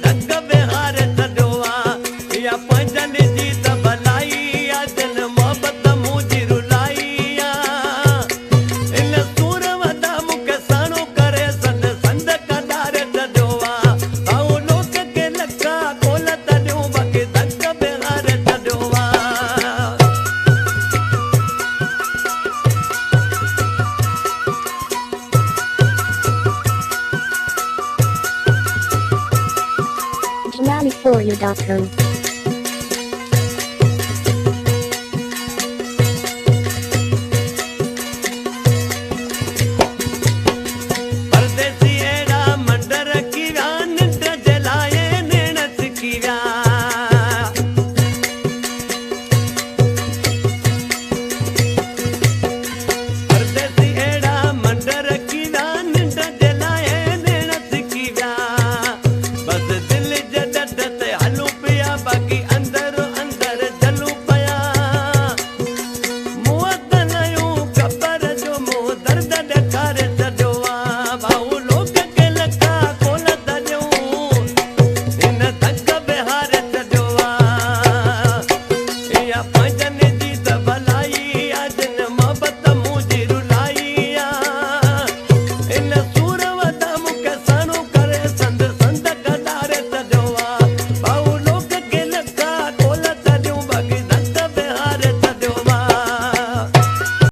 धक बिहार छॾियो आहे या पंहिंजनि जी त भलाई आहे दिल मोहबत मुंहिंजी रुलाई आहे इन सूर वॾा मूंखे साणो करे संद संद कॾारे छॾियो आहे ऐं लोक खे लखा कोल त ॾियूं बाक़ी धक बिहार छॾियो आहे Jamali4u.com